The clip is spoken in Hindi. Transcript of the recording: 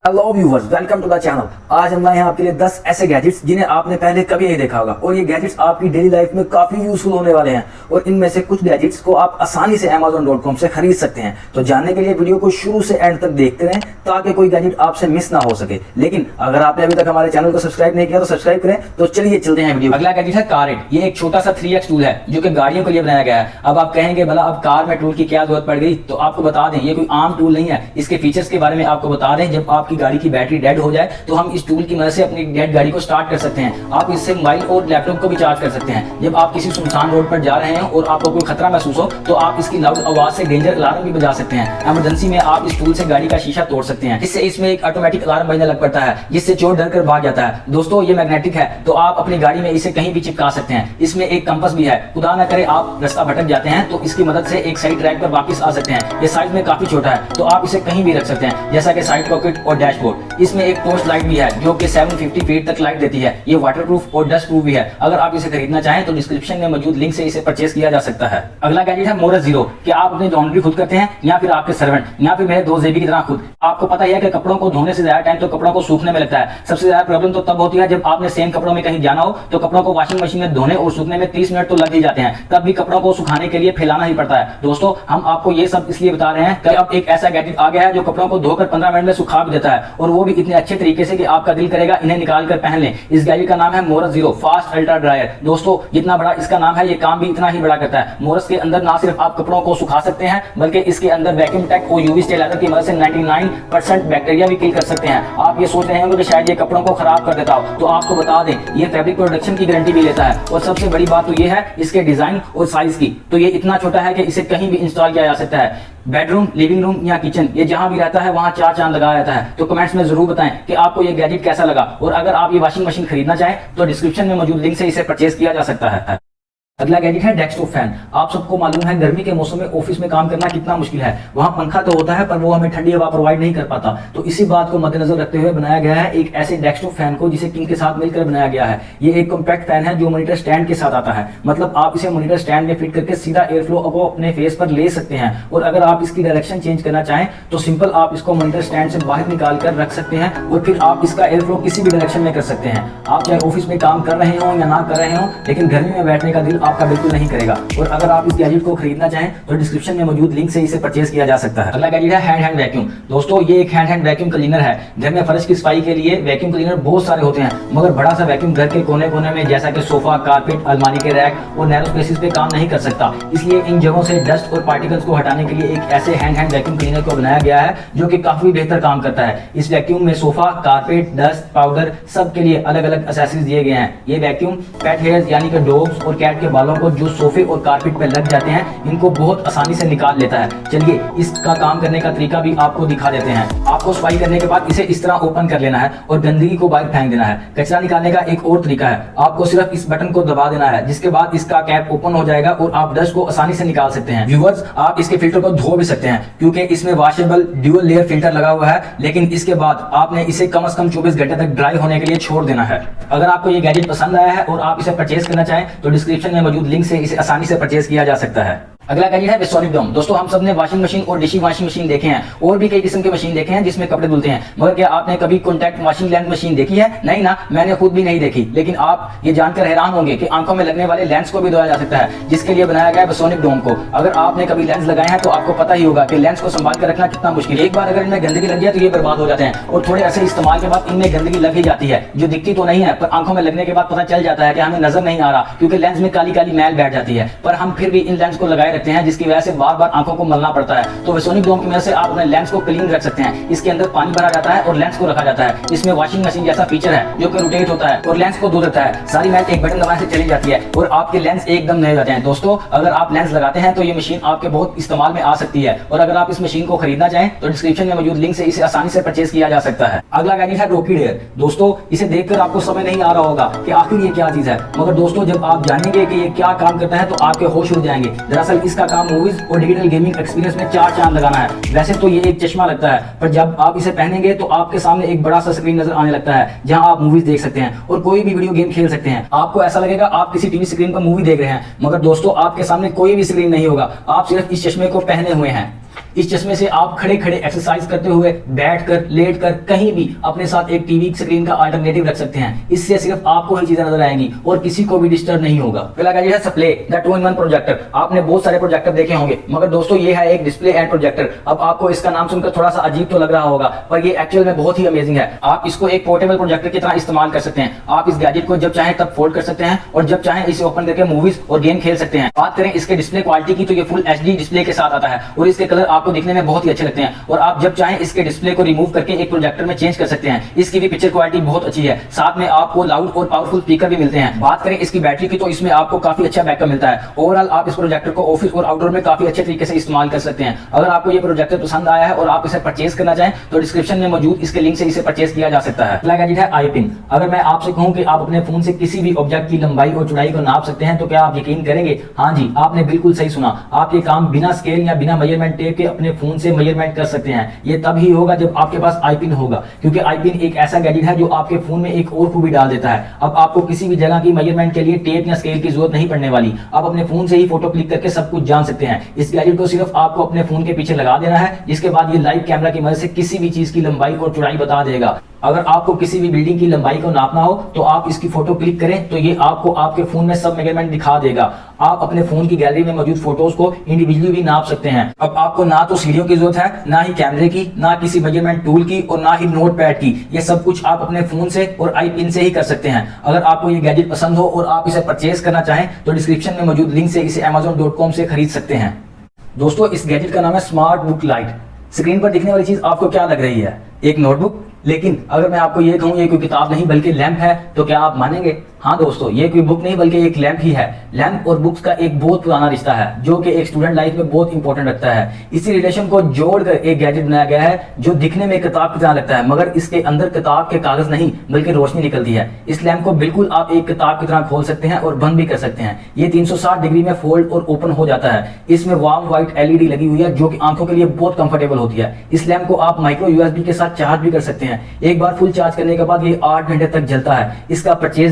Hello viewers, welcome to the channel. आज हम लाए हैं आपके लिए 10 ऐसे गैजेट्स जिन्हें आपने पहले कभी नहीं देखा होगा और ये गैजेट्स आपकी डेली लाइफ में काफी यूजफुल होने वाले हैं और इनमें से कुछ गैजेट्स को आप आसानी से Amazon.com से खरीद सकते हैं। तो जानने के लिए वीडियो को शुरू से एंड तक देखते रहें ताकि कोई गैजेट आपसे मिस ना हो सके। लेकिन अगर आपने अभी तक हमारे चैनल को सब्सक्राइब नहीं किया तो सब्सक्राइब करें। तो चलिए चलते हैं वीडियो। अगला गैजेट है कारेट। ये एक छोटा सा 3x टूल है जो कि गाड़ियों के लिए बनाया गया है। अब आप कहेंगे भला अब कार में टूल की क्या जरूरत पड़ गई, तो आपको बता दें ये कोई आम टूल नहीं है। इसके फीचर्स के बारे में आपको बता दें, जब आपकी गाड़ी की बैटरी डेड हो जाए तो हम इस टूल की मदद से अपनी डेड गाड़ी को स्टार्ट कर सकते हैं। आप इससे मोबाइल और लैपटॉप को भी चार्ज कर सकते हैं। जब आप किसी सुनसान रोड पर जा रहे हैं और आपको कोई खतरा महसूस हो तो आप इसकी लाउड आवाज से डेंजर अलार्म भी बजा सकते हैं। इमरजेंसी में आप इस टूल से गाड़ी का शीशा तोड़ सकते हैं। इससे इसमें एक ऑटोमेटिक अलार्म बजने लग पड़ता है जिससे चोर डर कर भाग जाता है। दोस्तों ये मैग्नेटिक है तो आप अपनी गाड़ी में इसे कहीं भी चिपका सकते हैं। इसमें एक कंपास भी है, खुदा न करे आप रास्ता भटक जाते हैं तो इसकी मदद से एक सही ट्रैक पर वापस आ सकते हैं। ये साइज में काफी छोटा है तो आप इसे कहीं भी रख सकते हैं, जैसा कि साइड पॉकेट और डैशबोर्ड। इसमें एक टॉर्च लाइट भी है जो कि 750 फीट तक लाइट देती है। ये वाटरप्रूफ और डस्ट प्रूफ भी है। अगर आप इसे खरीदना चाहें तो डिस्क्रिप्शन में मौजूद लिंक से इसे परचेस किया जा सकता है। अगला गैजेट है मोरस जीरो। क्या आप अपनी लॉन्ड्री खुद करते हैं या फिर आपके सर्वेंट या फिर मेरे दोस्त जेबी की तरह खुद? आपको पता है कि कपड़ों को धोने से ज्यादा टाइम तो कपड़ों को सूखने में लगता है। सबसे ज्यादा प्रॉब्लम तो तब होती है जब आपने सेम कपड़ों में कहीं जाना हो तो कपड़ों को वॉशिंग मशीन में धोने और सूखने में 30 मिनट तो लग ही जाते हैं। तब भी कपड़ों को सुखाने के लिए फैलाना ही पड़ता है। दोस्तों हम आपको ये सब इसलिए बता रहे हैं कि अब एक ऐसा गैजेट आ गया है जो कपड़ों को धोकर 15 मिनट में सुखा भी देता है और वो भी इतने अच्छे तरीके से कि आपका दिल करेगा इन्हें निकाल कर पहन लें। इस गैजेट का नाम है Morris zero fast ultra dryer. दोस्तों जितना बड़ा इसका नाम है ये काम भी इतना ही बड़ा करता है। मोरस के अंदर ना सिर्फ आप कपड़ों को सुखा सकते हैं बल्कि इसके अंदर वैक्यूम टेक और यूवी स्टेलाइजर की मदद से 99% बैक्टीरिया भी किल कर सकते हैं। आप ये सोच रहे होंगे कि शायद ये कपड़ों को खराब कर देता हो, तो आपको बता दें ये फैब्रिक प्रोडक्शन की गारंटी भी लेता है। और सबसे बड़ी बात तो ये है इसके डिजाइन और साइज की। तो ये इतना छोटा है कि इसे कहीं भी इंस्टॉल किया जा सकता है। बेडरूम, लिविंग रूम या किचन, ये जहां भी रहता है वहां 4 चांद लगाया जाता है। तो कमेंट्स में जरूर बताएं कि आपको ये गैजेट कैसा लगा। और अगर आप ये वॉशिंग मशीन खरीदना चाहें तो डिस्क्रिप्शन में मौजूद लिंक से इसे परचेज किया जा सकता है। अगला गैजेट है डेस्कटॉप फैन। आप सबको मालूम है गर्मी के मौसम में ऑफिस में काम करना कितना मुश्किल है। वहां पंखा तो होता है पर वो हमें ठंडी हवा प्रोवाइड नहीं कर पाता। तो इसी बात को मद्देनजर रखते हुए बनाया गया है एक ऐसे डेस्कटॉप फैन को जिसे किंग के साथ मिलकर बनाया गया है। ये एक कॉम्पैक्ट फैन है जो मॉनिटर स्टैंड के साथ आता है। मतलब आप इसे मॉनिटर स्टैंड में फिट करके सीधा एयर फ्लो अपने फेस पर ले सकते हैं। और अगर आप इसकी डायरेक्शन चेंज करना चाहें तो सिंपल आप इसको मॉनिटर स्टैंड से बाहर निकाल कर रख सकते हैं और फिर आप इसका एयर फ्लो किसी भी डायरेक्शन में कर सकते हैं। आप चाहे ऑफिस में काम कर रहे हो या ना कर रहे हो, लेकिन गर्मी में बैठने का दिल आपका बिल्कुल नहीं करेगा। और अगर आप इस गैजेट को खरीदना चाहें तो डिस्क्रिप्शन में मौजूद लिंक से इसे परचेज किया जा सकता है। अगला गैजेट है हैंड वैक्यूम। दोस्तों ये एक हैंड वैक्यूम क्लीनर है। घर में फर्श की सफाई के लिए वैक्यूम क्लीनर बहुत सारे होते हैं, मगर बड़ा सा वैक्यूम घर के कोने कोने में जैसा कि सोफा, कारपेट, अलमारी के रैक और नैरो स्पेसेस पे काम नहीं कर सकता। इसलिए इन जगहों से डस्ट और पार्टिकल्स को हटाने के लिए एक ऐसे हैंड वैक्यूम क्लीनर को बनाया गया है जो कि काफी बेहतर काम करता है। इस वैक्यूम में सोफा, कारपेट, डस्ट, पाउडर सब के लिए अलग अलग एक्सेसरीज दिए गए हैं। ये वैक्यूम पेट हेयर्स यानी कि डॉग्स और कैट के बालों को जो सोफे और कारपेट पे लग जाते हैं इनको बहुत आसानी से निकाल लेता है। चलिए इसका काम करने का तरीका भी आपको दिखा देते हैं। आपको सफाई करने के बाद इसे इस तरह ओपन कर लेना है और गंदगी को बाहर फेंक देना है। कचरा निकालने का एक और तरीका है, आपको सिर्फ इस बटन को दबा देना है जिसके बाद इसका कैप ओपन हो जाएगा और आप डस्ट को आसानी से निकाल सकते हैं। व्यूअर्स आप इसके फिल्टर को धो भी सकते हैं क्योंकि इसमें वॉशेबल ड्यूल लेयर फिल्टर लगा हुआ है, लेकिन इसके बाद आपने इसे कम से कम 24 घंटे तक ड्राई होने के लिए छोड़ देना है। अगर आपको ये गैजेट पसंद आया है और आप इसे परचेज करना चाहें तो डिस्क्रिप्शन में मौजूद लिंक से इसे आसानी से परचेज किया जा सकता है। अगला गैजेट है वेस्टोनिक डोम। दोस्तों हम सब ने वॉशिंग मशीन और डिशी वॉशिंग मशीन देखे हैं और भी कई किस्म के मशीन देखे हैं जिसमें कपड़े धुलते हैं, मगर क्या आपने कभी कॉन्टैक्ट वॉशिंग लेंस मशीन देखी है? नहीं ना, मैंने खुद भी नहीं देखी। लेकिन आप ये जानकर हैरान होंगे कि आंखों में लगने वाले लेंस को भी धोया जा सकता है, जिसके लिए बनाया गया है वेस्टोनिक डोम को। अगर आपने कभी लेंस लगाए हैं तो आपको पता ही होगा कि लेंस को संभाल कर रखना कितना मुश्किल है। एक बार अगर इनमें गंदगी लग जाए तो ये बर्बाद हो जाते हैं और थोड़े ऐसे इस्तेमाल के बाद इनमें गंदगी लग ही जाती है जो दिखती तो नहीं है पर आंखों में लगने के बाद पता चल जाता है कि हमें नजर नहीं आ रहा क्योंकि लेंस में काली काली मैल बैठ जाती है। पर हम फिर भी इन लेंस को लगाए रखते हैं जिसकी वजह से बार बार आंखों को मलना पड़ता है। तो वेस्टोनिक डोम की मदद से आप अपने लेंस को क्लीन रख सकते हैं। इसके अंदर पानी भरा जाता है और लेंस को रखा जाता है। इसमें वॉशिंग मशीन जैसा फीचर है जो कि रोटेट होता है और लेंस को धो देता है। सारी मैल एक बटन दबाने से चली जाती है और आपके लेंस एकदम नए हो जाते हैं। दोस्तों अगर आप लेंस लगाते हैं तो ये मशीन आपके बहुत इस्तेमाल में आ सकती है। और अगर आप इस मशीन को खरीदना चाहें तो डिस्क्रिप्शन में मौजूद लिंक से इसे आसानी से परचेज किया जा सकता है। अगला गैजेट है रॉकेट एयर। दोस्तों इसे देखकर आपको समझ नहीं आ रहा होगा कि आखिर ये क्या चीज है, मगर दोस्तों जब आप जानेंगे कि ये क्या काम करता है तो आपके होश उड़ जाएंगे। दरअसल इसका काम मूवीज और डिजिटल गेमिंग एक्सपीरियंस में 4 चांद लगाना है। वैसे तो ये एक चश्मा लगता है पर जब आप इसे पहनेंगे तो आपके सामने एक बड़ा सा स्क्रीन नजर आने लगता है जहां आप मूवीज देख सकते हैं और कोई भी वीडियो गेम खेल सकते हैं। आपको ऐसा लगेगा आप किसी टीवी स्क्रीन पर मूवी देख रहे हैं, मगर दोस्तों आपके सामने कोई भी स्क्रीन नहीं होगा, आप सिर्फ इस चश्मे को पहने हुए हैं। इस चश्मे से आप खड़े खड़े एक्सरसाइज करते हुए, बैठकर, लेटकर, कहीं भी अपने साथ एक टीवी स्क्रीन का अल्टरनेटिव रख सकते हैं। इससे सिर्फ आपको ही चीजें नजर आएंगी और किसी को भी डिस्टर्ब नहीं होगा। पहला गैजेट है सप्ले द 2-in-1 प्रोजेक्टर। आपने बहुत सारे प्रोजेक्टर देखे होंगे, मगर दोस्तों ये है एक डिस्प्ले एंड प्रोजेक्टर। अब आपको इसका नाम सुनकर थोड़ा सा अजीब तो लग रहा होगा, पर ये एक्चुअल में बहुत ही अमेजिंग है। आप इसको एक पोर्टेबल प्रोजेक्टर की तरह इस्तेमाल कर सकते हैं। आप इस गैजेट को जब चाहें तब फोल्ड कर सकते हैं और जब चाहें इसे ओपन करके मूवीज और गेम खेल सकते हैं। बात करें इसके डिस्प्ले क्वालिटी की तो ये फुल HD डिस्प्ले के साथ आता है और इसके कलर आपको दिखने में बहुत ही अच्छे लगते हैं और आप जब चाहें इसके डिस्प्ले को रिमूव करके एक प्रोजेक्टर में चेंज कर सकते हैं। इसकी भी पिक्चर क्वालिटी बहुत अच्छी है, साथ में आपको लाउड और पावरफुल स्पीकर भी मिलते हैं। बात करें इसकी बैटरी की तो इसमें आपको काफी अच्छा बैकअप मिलता है। ओवरऑल आप इस प्रोजेक्टर को ऑफिस और आउटडोर में काफी अच्छे तरीके से इस्तेमाल कर सकते हैं। अगर आपको ये प्रोजेक्टर पसंद आया है और आप इसे परचेज करना चाहें तो डिस्क्रिप्शन में मौजूद इसके लिंक से इसे परचेज किया जा सकता है। अगला गैजेट है आई पिन। अगर मैं आपसे कहूं कि आप अपने फोन से किसी भी ऑब्जेक्ट की लंबाई और चौड़ाई को नाप सकते हैं तो क्या आप यकीन करेंगे? हाँ जी, आपने बिल्कुल सही सुना। आप ये काम बिना स्केल या बिना मेजरमेंट टेप के अपने फोन से मेजरमेंट कर सकते हैं। ये तब ही होगा जब आपके पास आई पिन होगा, क्योंकि आई पिन एक ऐसा गैजेट है जो आपके फोन में एक और खूबी डाल देता है। अब आपको किसी भी जगह की मेजरमेंट के लिए टेप या स्केल की जरूरत नहीं पड़ने वाली। आप अपने फोन से ही फोटो क्लिक करके सब कुछ जान सकते हैं। इस गैजेट को सिर्फ आपको अपने फोन के पीछे लगा देना है, जिसके बाद ये लाइव कैमरा की मदद से किसी भी चीज की लंबाई और चौड़ाई बता देगा। अगर आपको किसी भी बिल्डिंग की लंबाई को नापना हो तो आप इसकी फोटो क्लिक करें तो ये आपको आपके फोन में सब मेजरमेंट दिखा देगा। आप अपने फोन की गैलरी में मौजूद फोटोज को इंडिविजुअली भी नाप सकते हैं। अब आपको ना तो सीढ़ियों की जरूरत है, ना ही कैमरे की, ना किसी मेजरमेंट टूल की और ना ही नोटपैड की। ये सब कुछ आप अपने फोन से और आई पिन से ही कर सकते हैं। अगर आपको ये गैजेट पसंद हो और आप इसे परचेज करना चाहें तो डिस्क्रिप्शन में मौजूद लिंक से इसे amazon.com से खरीद सकते हैं। दोस्तों, इस गैजेट का नाम है स्मार्ट बुक लाइट। स्क्रीन पर दिखने वाली चीज आपको क्या लग रही है? एक नोटबुक। लेकिन अगर मैं आपको ये कहूं ये कोई किताब नहीं बल्कि लैंप है तो क्या आप मानेंगे? हाँ दोस्तों, ये कोई बुक नहीं बल्कि एक लैंप ही है। लैंप और बुक्स का एक बहुत पुराना रिश्ता है जो कि एक स्टूडेंट लाइफ में बहुत इंपॉर्टेंट रखता है। इसी रिलेशन को जोड़कर एक गैजेट बनाया गया है जो दिखने में किताब की तरह लगता है, मगर इसके अंदर किताब के कागज नहीं बल्कि रोशनी निकलती है। इस लैंप को बिल्कुल आप एक किताब की तरह खोल सकते हैं और बंद भी कर सकते हैं। ये 360 डिग्री में फोल्ड और ओपन हो जाता है। इसमें वार्म व्हाइट LED लगी हुई है जो कि आंखों के लिए बहुत कंफर्टेबल होती है। इस लैंप को आप माइक्रो USB के साथ चार्ज भी कर सकते हैं। एक बार फुल चार्ज करने के बाद ये 8 घंटे तक जलता है। इसका परचेज